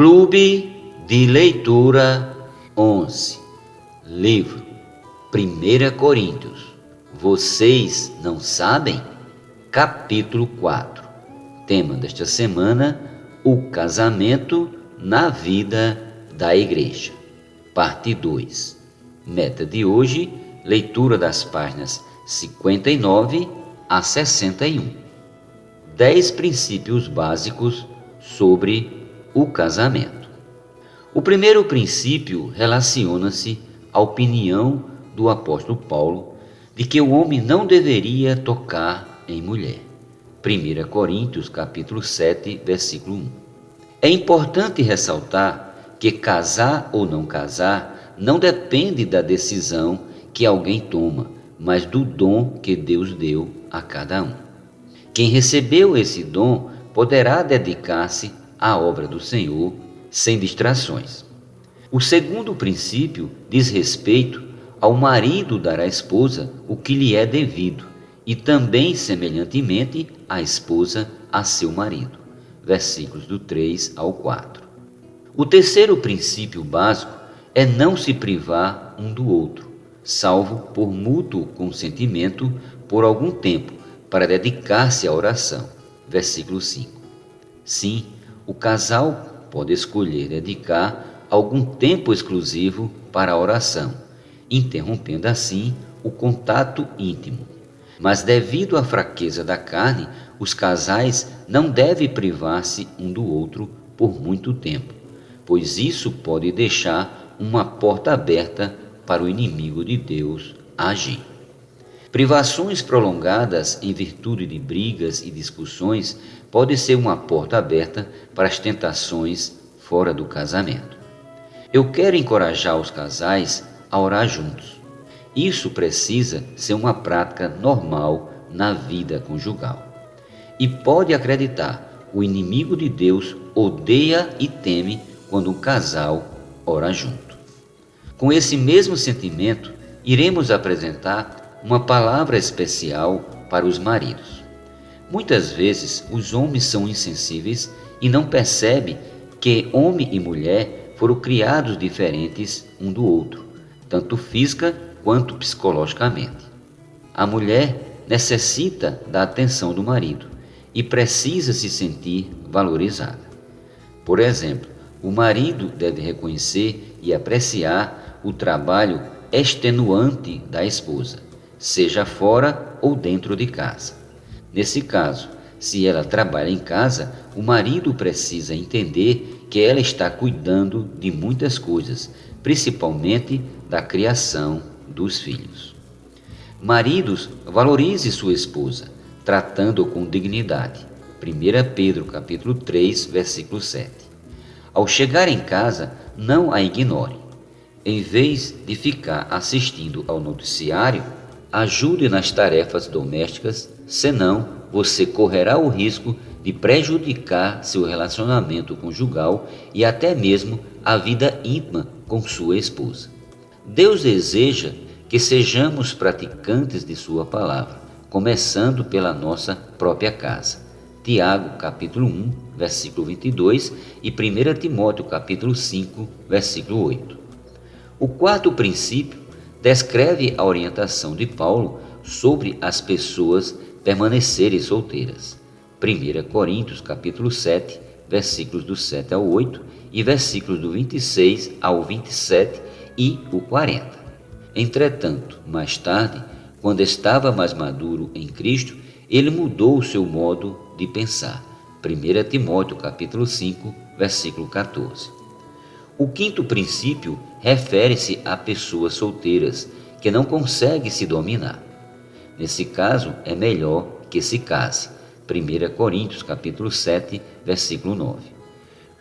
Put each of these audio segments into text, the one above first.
Clube de Leitura 11. Livro 1 Coríntios. Vocês não sabem? Capítulo 4. Tema desta semana: o casamento na vida da igreja. Parte 2. Meta de hoje: leitura das páginas 59 a 61. 10 princípios básicos sobre o casamento. O primeiro princípio relaciona-se à opinião do apóstolo Paulo de que o homem não deveria tocar em mulher. 1 Coríntios capítulo 7, versículo 1. É importante ressaltar que casar ou não casar não depende da decisão que alguém toma, mas do dom que Deus deu a cada um. Quem recebeu esse dom poderá dedicar-se à obra do Senhor sem distrações. O segundo princípio diz respeito ao marido dar à esposa o que lhe é devido e também, semelhantemente, a esposa a seu marido. Versículos do 3 ao 4. O terceiro princípio básico é não se privar um do outro, salvo por mútuo consentimento por algum tempo, para dedicar-se à oração. Versículo 5. Sim, o casal pode escolher dedicar algum tempo exclusivo para a oração, interrompendo assim o contato íntimo. Mas devido à fraqueza da carne, os casais não devem privar-se um do outro por muito tempo, pois isso pode deixar uma porta aberta para o inimigo de Deus agir. Privações prolongadas em virtude de brigas e discussões pode ser uma porta aberta para as tentações fora do casamento. Eu quero encorajar os casais a orar juntos. Isso precisa ser uma prática normal na vida conjugal. E pode acreditar, o inimigo de Deus odeia e teme quando um casal ora junto. Com esse mesmo sentimento, iremos apresentar uma palavra especial para os maridos. Muitas vezes os homens são insensíveis e não percebem que homem e mulher foram criados diferentes um do outro, tanto física quanto psicologicamente. A mulher necessita da atenção do marido e precisa se sentir valorizada. Por exemplo, o marido deve reconhecer e apreciar o trabalho extenuante da esposa, seja fora ou dentro de casa. Nesse caso, se ela trabalha em casa, o marido precisa entender que ela está cuidando de muitas coisas, principalmente da criação dos filhos. Maridos, valorize sua esposa, tratando-a com dignidade. 1 Pedro capítulo 3, versículo 7. Ao chegar em casa, não a ignore. Em vez de ficar assistindo ao noticiário, ajude nas tarefas domésticas, senão você correrá o risco de prejudicar seu relacionamento conjugal e até mesmo a vida íntima com sua esposa. Deus deseja que sejamos praticantes de sua palavra, começando pela nossa própria casa. Tiago, capítulo 1, versículo 22 e 1 Timóteo, capítulo 5, versículo 8. O quarto princípio descreve a orientação de Paulo sobre as pessoas permanecerem solteiras. 1 Coríntios capítulo 7, versículos do 7 ao 8 e versículos do 26 ao 27 e o 40. Entretanto, mais tarde, quando estava mais maduro em Cristo, ele mudou o seu modo de pensar. 1 Timóteo capítulo 5, versículo 14. O quinto princípio refere-se a pessoas solteiras que não conseguem se dominar. Nesse caso, é melhor que se case. 1 Coríntios capítulo 7, versículo 9.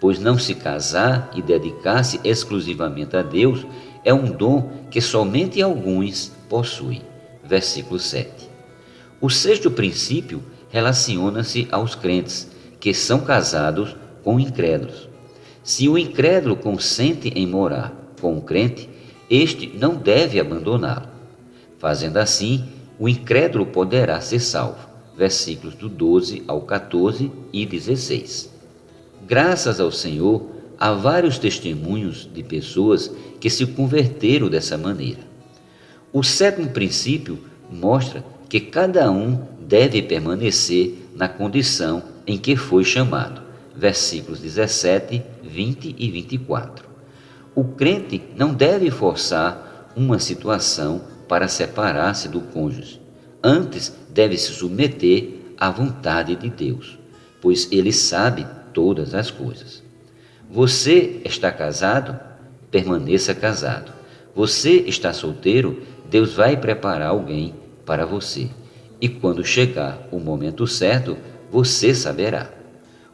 Pois não se casar e dedicar-se exclusivamente a Deus é um dom que somente alguns possuem. Versículo 7. O sexto princípio relaciona-se aos crentes que são casados com incrédulos. Se o incrédulo consente em morar com o crente, este não deve abandoná-lo. Fazendo assim, o incrédulo poderá ser salvo. Versículos do 12 ao 14 e 16. Graças ao Senhor, há vários testemunhos de pessoas que se converteram dessa maneira. O sétimo princípio mostra que cada um deve permanecer na condição em que foi chamado. Versículos 17, 20 e 24. O crente não deve forçar uma situação para separar-se do cônjuge. Antes, deve se submeter à vontade de Deus, pois Ele sabe todas as coisas. Você está casado? Permaneça casado. Você está solteiro? Deus vai preparar alguém para você. E quando chegar o momento certo, você saberá.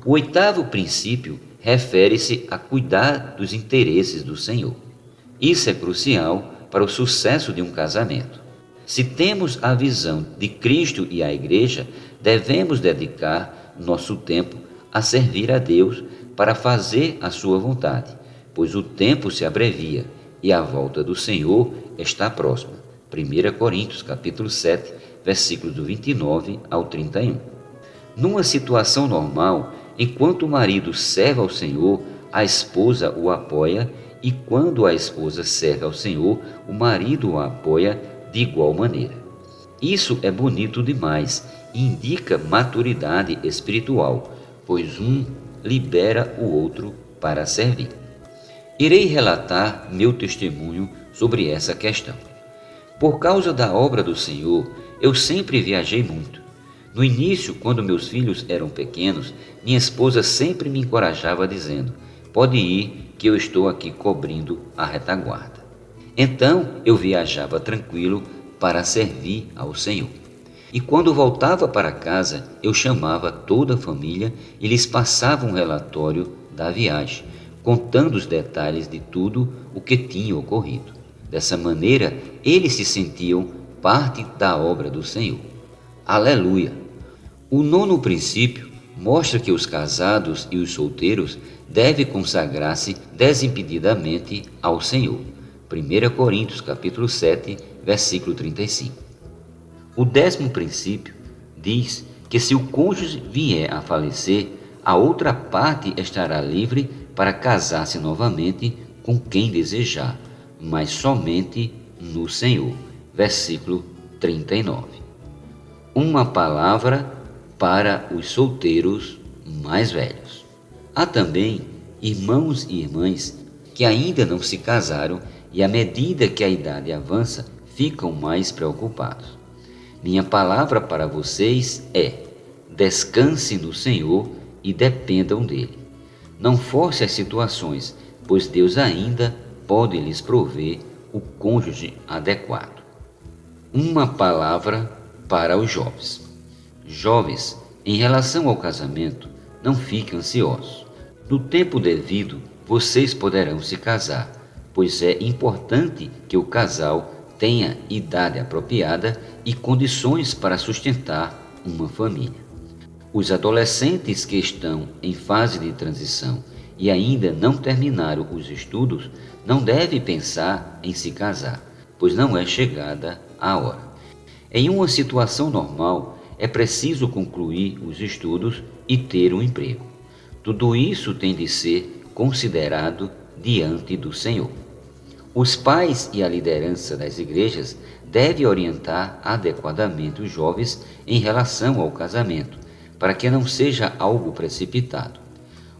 O oitavo princípio refere-se a cuidar dos interesses do Senhor. Isso é crucial para o sucesso de um casamento. Se temos a visão de Cristo e a Igreja, devemos dedicar nosso tempo a servir a Deus para fazer a sua vontade, pois o tempo se abrevia e a volta do Senhor está próxima. 1 Coríntios capítulo 7, versículos do 29 ao 31. Numa situação normal, enquanto o marido serve ao Senhor, a esposa o apoia, e quando a esposa serve ao Senhor, o marido o apoia de igual maneira. Isso é bonito demais e indica maturidade espiritual, pois um libera o outro para servir. Irei relatar meu testemunho sobre essa questão. Por causa da obra do Senhor, eu sempre viajei muito. No início, quando meus filhos eram pequenos, minha esposa sempre me encorajava dizendo: "Pode ir, que eu estou aqui cobrindo a retaguarda." Então, eu viajava tranquilo para servir ao Senhor. E quando voltava para casa, eu chamava toda a família e lhes passava um relatório da viagem, contando os detalhes de tudo o que tinha ocorrido. Dessa maneira, eles se sentiam parte da obra do Senhor. Aleluia! O nono princípio mostra que os casados e os solteiros devem consagrar-se desimpedidamente ao Senhor. 1 Coríntios capítulo 7, versículo 35. O 10º princípio diz que se o cônjuge vier a falecer, a outra parte estará livre para casar-se novamente com quem desejar, mas somente no Senhor. Versículo 39. Uma palavra para os solteiros mais velhos. Há também irmãos e irmãs que ainda não se casaram e, à medida que a idade avança, ficam mais preocupados. Minha palavra para vocês é: descanse no Senhor e dependam dele. Não force as situações, pois Deus ainda pode lhes prover o cônjuge adequado. Uma palavra para os jovens. Jovens, em relação ao casamento, não fiquem ansiosos. No tempo devido, vocês poderão se casar, pois é importante que o casal tenha idade apropriada e condições para sustentar uma família. Os adolescentes que estão em fase de transição e ainda não terminaram os estudos não devem pensar em se casar, pois não é chegada a hora. Em uma situação normal, é preciso concluir os estudos e ter um emprego. Tudo isso tem de ser considerado diante do Senhor. Os pais e a liderança das igrejas devem orientar adequadamente os jovens em relação ao casamento, para que não seja algo precipitado.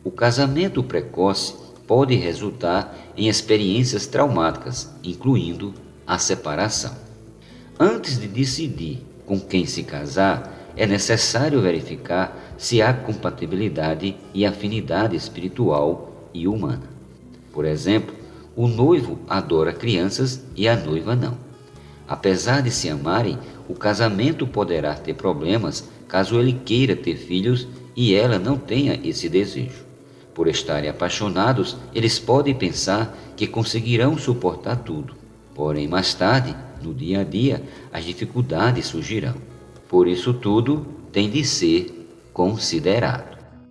O casamento precoce pode resultar em experiências traumáticas, incluindo a separação. Antes de decidir com quem se casar, é necessário verificar se há compatibilidade e afinidade espiritual e humana. Por exemplo, o noivo adora crianças e a noiva não. Apesar de se amarem, o casamento poderá ter problemas caso ele queira ter filhos e ela não tenha esse desejo. Por estarem apaixonados, eles podem pensar que conseguirão suportar tudo. Porém, mais tarde, no dia a dia, as dificuldades surgirão. Por isso tudo tem de ser considerado.